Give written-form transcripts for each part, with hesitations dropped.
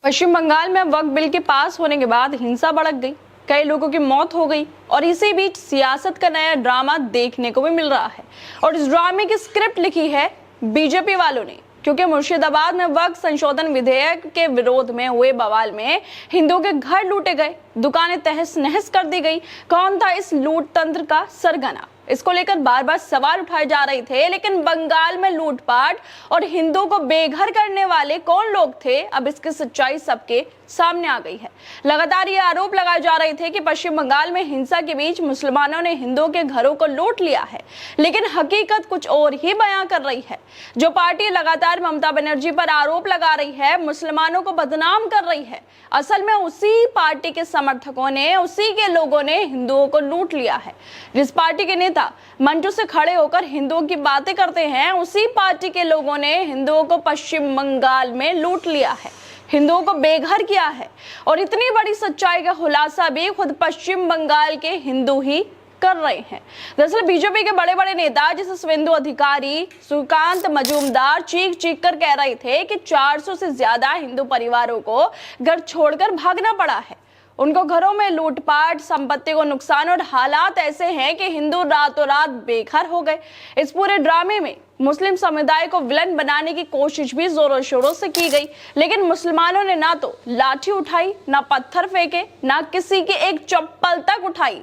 पश्चिम बंगाल में वक्फ बिल के पास होने के बाद हिंसा भड़क गई, कई लोगों की मौत हो गई और इसी बीच सियासत का नया ड्रामा देखने को भी मिल रहा है। और इस ड्रामे की स्क्रिप्ट लिखी है बीजेपी वालों ने, क्योंकि मुर्शिदाबाद में वक्फ संशोधन विधेयक के विरोध में हुए बवाल में हिंदुओं के घर लूटे गए, दुकानें तहस नहस कर दी गई। कौन था इस लूट तंत्र का सरगना? इसको लेकर बार बार सवाल उठाए जा रहे थे, लेकिन बंगाल में लूटपाट और हिंदुओं को बेघर करने वाले कौन लोग थे, अब इसकी सच्चाई सबके सामने आ गई है। लगातार ये आरोप लगाए जा रहे थे कि पश्चिम बंगाल में हिंसा के बीच मुसलमानों ने हिंदुओं के घरों को लूट लिया है, लेकिन हकीकत कुछ और ही बयां कर रही है। जो पार्टी लगातार ममता बनर्जी पर आरोप लगा रही है, मुसलमानों को बदनाम कर रही है, असल में उसी पार्टी के समर्थकों ने, उसी के लोगों ने हिंदुओं को लूट लिया है। जिस पार्टी के नेता मंचों से खड़े होकर हिंदुओं की बातें करते हैं, उसी पार्टी के लोगों ने हिंदुओं को पश्चिम बंगाल में लूट लिया है, हिंदुओं को बेघर किया है। और इतनी बड़ी सच्चाई का खुलासा भी खुद पश्चिम बंगाल के हिंदू ही कर रहे हैं। दरअसल बीजेपी के बड़े बड़े नेता जैसे शुभेंदु अधिकारी, सुकांत मजूमदार चीख चीख कर कह रहे थे कि 400 से ज्यादा हिंदू परिवारों को घर छोड़कर भागना पड़ा है। उनको घरों में लूटपाट, संपत्ति को नुकसान और हालात ऐसे हैं कि हिंदू रातों रात बेघर हो गए। इस पूरे ड्रामे में मुस्लिम समुदाय को विलन बनाने की कोशिश भी जोरों शोरों से की गई, लेकिन मुसलमानों ने ना तो लाठी उठाई, ना पत्थर फेंके, ना किसी की एक चप्पल तक उठाई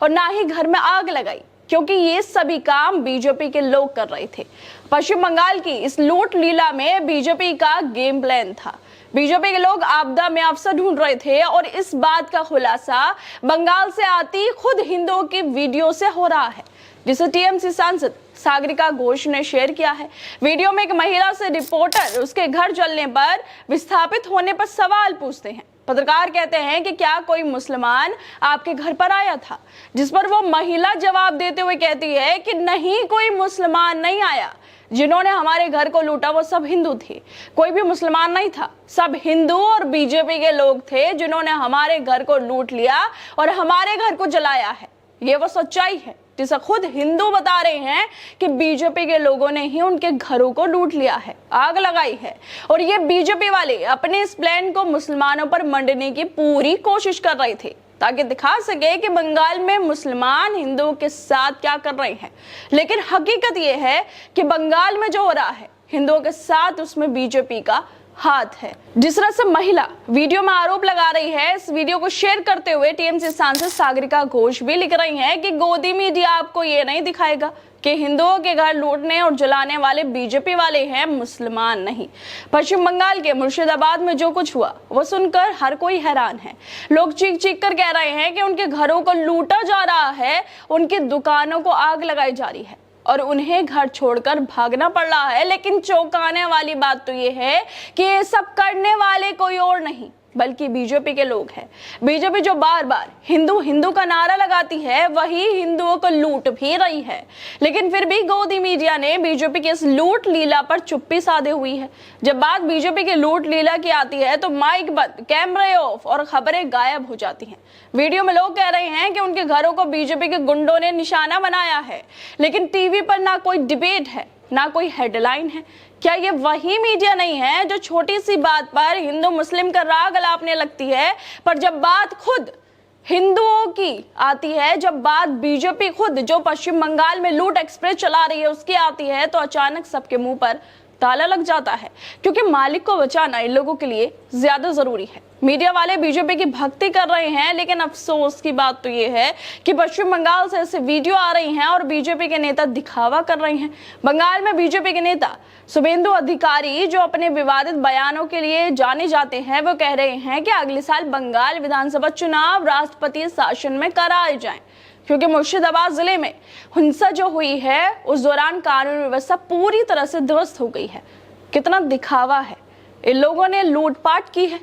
और ना ही घर में आग लगाई, क्योंकि ये सभी काम बीजेपी के लोग कर रहे थे। पश्चिम बंगाल की इस लूट लीला में बीजेपी का गेम प्लान था। बीजेपी के लोग आपदा में अवसर ढूंढ रहे थे और इस बात का खुलासा बंगाल से आती खुद हिंदुओं की वीडियो से हो रहा है, जिसे टीएमसी सांसद सागरिका घोष ने शेयर किया है। वीडियो में एक महिला से रिपोर्टर उसके घर जलने पर, विस्थापित होने पर सवाल पूछते हैं। पत्रकार कहते हैं कि क्या कोई मुसलमान आपके घर पर आया था, जिस पर वो महिला जवाब देते हुए कहती है कि नहीं, कोई मुसलमान नहीं आया, जिन्होंने हमारे घर को लूटा वो सब हिंदू थे, कोई भी मुसलमान नहीं था, सब हिंदू और बीजेपी के लोग थे जिन्होंने हमारे घर को लूट लिया और हमारे घर को जलाया है। ये वो सच्चाई है जिसे खुद हिंदू बता रहे हैं कि बीजेपी के लोगों ने ही उनके घरों को लूट लिया है, आग लगाई है। और ये बीजेपी वाले अपने इस प्लान को मुसलमानों पर मंडने की पूरी कोशिश कर रहे थे, ताकि दिखा सके कि बंगाल में मुसलमान हिंदुओं के साथ क्या कर रहे हैं। लेकिन हकीकत यह है कि बंगाल में जो हो रहा है हिंदुओं के साथ, उसमें बीजेपी का हाथ है। जिस तरह से महिला वीडियो में आरोप लगा रही है, इस वीडियो को शेयर करते हुए टीएमसी सांसद सागरिका घोष भी लिख रही हैं कि गोदी मीडिया आपको ये नहीं दिखाएगा कि हिंदुओं के घर लूटने और जलाने वाले बीजेपी वाले हैं, मुसलमान नहीं। पश्चिम बंगाल के मुर्शिदाबाद में जो कुछ हुआ वो सुनकर हर कोई हैरान है। लोग चीख चीख कर कह रहे हैं कि उनके घरों को लूटा जा रहा है, उनकी दुकानों को आग लगाई जा रही है और उन्हें घर छोड़कर भागना पड़ रहा है। लेकिन चौंकाने वाली बात तो ये है कि ये सब करने वाले कोई और नहीं बल्कि बीजेपी के लोग हैं। बीजेपी जो बार बार हिंदू हिंदू का नारा लगाती है, वही हिंदुओं को लूट भी रही है। लेकिन फिर भी गोदी मीडिया ने बीजेपी की इस लूट लीला पर चुप्पी साधे हुई है। जब बात बीजेपी की लूट लीला की आती है तो माइक बंद, कैमरे ऑफ और खबरें गायब हो जाती हैं। वीडियो में लोग कह रहे हैं कि उनके घरों को बीजेपी के गुंडों ने निशाना बनाया है, लेकिन टीवी पर ना कोई डिबेट है, ना कोई हेडलाइन है। क्या ये वही मीडिया नहीं है जो छोटी सी बात पर हिंदू मुस्लिम का राग अलापने लगती है, पर जब बात खुद हिंदुओं की आती है, जब बात बीजेपी खुद जो पश्चिम बंगाल में लूट एक्सप्रेस चला रही है उसकी आती है, तो अचानक सबके मुंह पर ताला लग जाता है, क्योंकि मालिक को बचाना इन लोगों के लिए ज्यादा जरूरी है। मीडिया वाले बीजेपी की भक्ति कर रहे हैं, लेकिन अफसोस की बात तो ये है कि पश्चिम बंगाल से ऐसे वीडियो आ रही हैं और बीजेपी के नेता दिखावा कर रहे हैं। बंगाल में बीजेपी के नेता शुभेंदु अधिकारी, जो अपने विवादित बयानों के लिए जाने जाते हैं, वो कह रहे हैं कि अगले साल बंगाल विधानसभा चुनाव राष्ट्रपति शासन में कराए जाएं, क्योंकि मुर्शिदाबाद जिले में हिंसा जो हुई है उस दौरान कानून व्यवस्था पूरी तरह से ध्वस्त हो गई है। कितना दिखावा है। इन लोगों ने लूटपाट की है,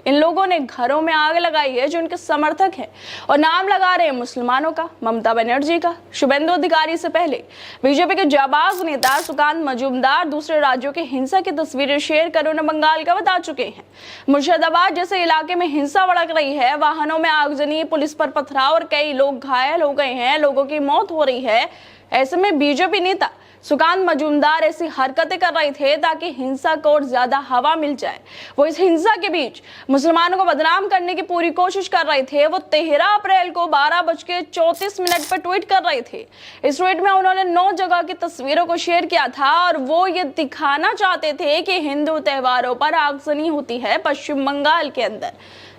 इन लोगों ने घरों में आग लगाई है जो उनके समर्थक हैं, और नाम लगा रहे हैं मुसलमानों का, ममता बनर्जी का। शुभेंदु अधिकारी से पहले बीजेपी के जाबाज नेता सुकांत मजूमदार दूसरे राज्यों के हिंसा की तस्वीरें शेयर कर उन्हें बंगाल का बता चुके हैं। मुर्शिदाबाद जैसे इलाके में हिंसा भड़क रही है, वाहनों में आगजनी, पुलिस पर पथराव और कई लोग घायल हो गए हैं, लोगों की मौत हो रही है। ऐसे में बीजेपी नेता सुकांत मजूमदार ऐसी हरकतें कर रहे थे ताकि हिंसा को और ज्यादा हवा मिल जाए। वो इस हिंसा के बीच मुसलमानों को बदनाम करने की पूरी कोशिश कर रहे थे। वो 13 अप्रैल को 12:34 पर ट्वीट कर रहे थे। इस ट्वीट में उन्होंने 9 जगह की तस्वीरों को शेयर किया था और वो ये दिखाना चाहते थे कि हिंदू त्योहारों पर आगजनी होती है। पश्चिम बंगाल के अंदर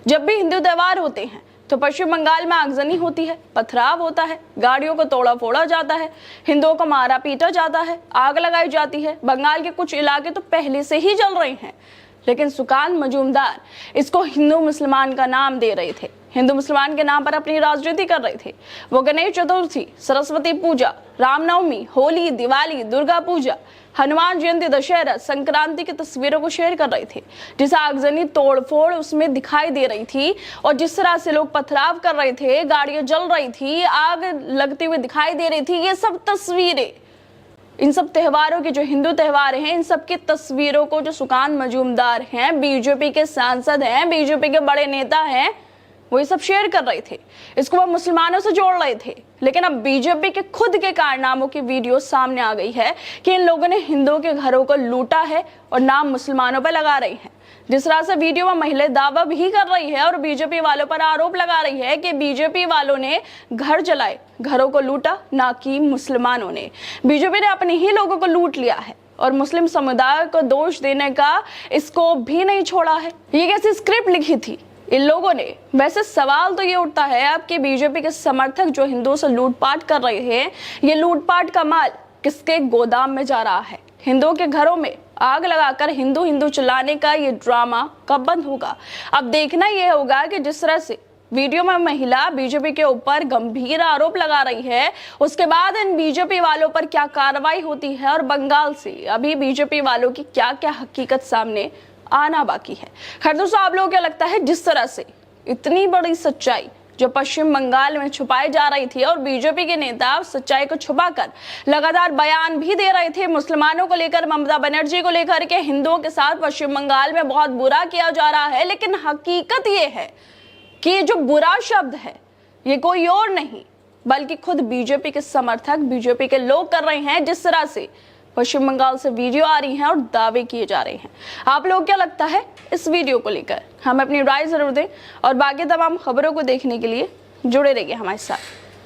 जब भी हिंदू त्योहार होते हैं तो पश्चिम बंगाल में आगजनी होती है, पथराव होता है, गाड़ियों को तोड़ा फोड़ा जाता है, हिंदुओं को मारा पीटा जाता है, आग लगाई जाती है। बंगाल के कुछ इलाके तो पहले से ही जल रहे हैं, लेकिन सुकांत मजूमदार इसको हिंदू मुसलमान का नाम दे रहे थे, हिंदू मुसलमान के नाम पर अपनी राजनीति कर रहे थे। वो गणेश चतुर्थी, सरस्वती पूजा, रामनवमी, होली, दिवाली, दुर्गा पूजा, हनुमान जयंती, दशहरा, संक्रांति की तस्वीरों को शेयर कर रहे थे, जिसे आगजनी तोड़फोड़ उसमें दिखाई दे रही थी और जिस तरह से लोग पथराव कर रहे थे, गाड़ियां जल रही थी, आग लगती हुई दिखाई दे रही थी। ये सब तस्वीरें, इन सब त्योहारों के जो हिंदू त्योहार हैं, इन सब की तस्वीरों को जो सुकांत मजूमदार हैं, बीजेपी के सांसद हैं, बीजेपी के बड़े नेता हैं, वो ये सब शेयर कर रहे थे। इसको वो मुसलमानों से जोड़ रहे थे। लेकिन अब बीजेपी के खुद के कारनामों की वीडियो सामने आ गई है कि इन लोगों ने हिंदुओं के घरों को लूटा है और नाम मुसलमानों पर लगा रही हैं। जिस तरह से वीडियो में महिलाएं दावा भी कर रही है और बीजेपी वालों पर आरोप लगा रही है कि बीजेपी वालों ने घर जलाए, घरों को लूटा, ना कि मुसलमानों ने। बीजेपी ने अपने ही लोगों को लूट लिया है और मुस्लिम समुदाय को दोष देने का इसको भी नहीं छोड़ा है। ये कैसी स्क्रिप्ट लिखी थी इन लोगों ने? वैसे सवाल तो ये उठता है अब कि बीजेपी के समर्थक जो हिंदुओं से लूटपाट कर रहे हैं, ये लूटपाट का माल किसके गोदाम में जा रहा है? हिंदुओं के घरों में आग लगाकर हिंदू हिंदू चलाने का ये ड्रामा कब बंद होगा? अब देखना ये होगा कि जिस तरह से वीडियो में महिला बीजेपी के ऊपर गंभीर आरोप लगा रही है, उसके बाद इन बीजेपी वालों पर क्या कार्रवाई होती है और बंगाल से अभी बीजेपी वालों की क्या क्या हकीकत सामने आना बाकी है। खैर दोस्तों, आप लोगों को क्या लगता है, जिस तरह से इतनी बड़ी सच्चाई जो पश्चिम बंगाल में छुपाई जा रही थी और बीजेपी के नेता सच्चाई को छुपाकर लगातार बयान भी दे रहे थे मुसलमानों को लेकर, ममता बनर्जी को लेकर के हिंदुओं के साथ पश्चिम बंगाल में बहुत बुरा किया जा रहा है, लेकिन हकीकत ये है कि जो बुरा शब्द है ये कोई और नहीं बल्कि खुद बीजेपी के समर्थक, बीजेपी के लोग कर रहे हैं। जिस तरह से पश्चिम बंगाल से वीडियो आ रही हैं और दावे किए जा रहे हैं, आप लोग क्या लगता है इस वीडियो को लेकर? हमें अपनी राय जरूर दें और बाकी तमाम खबरों को देखने के लिए जुड़े रहिए हमारे साथ।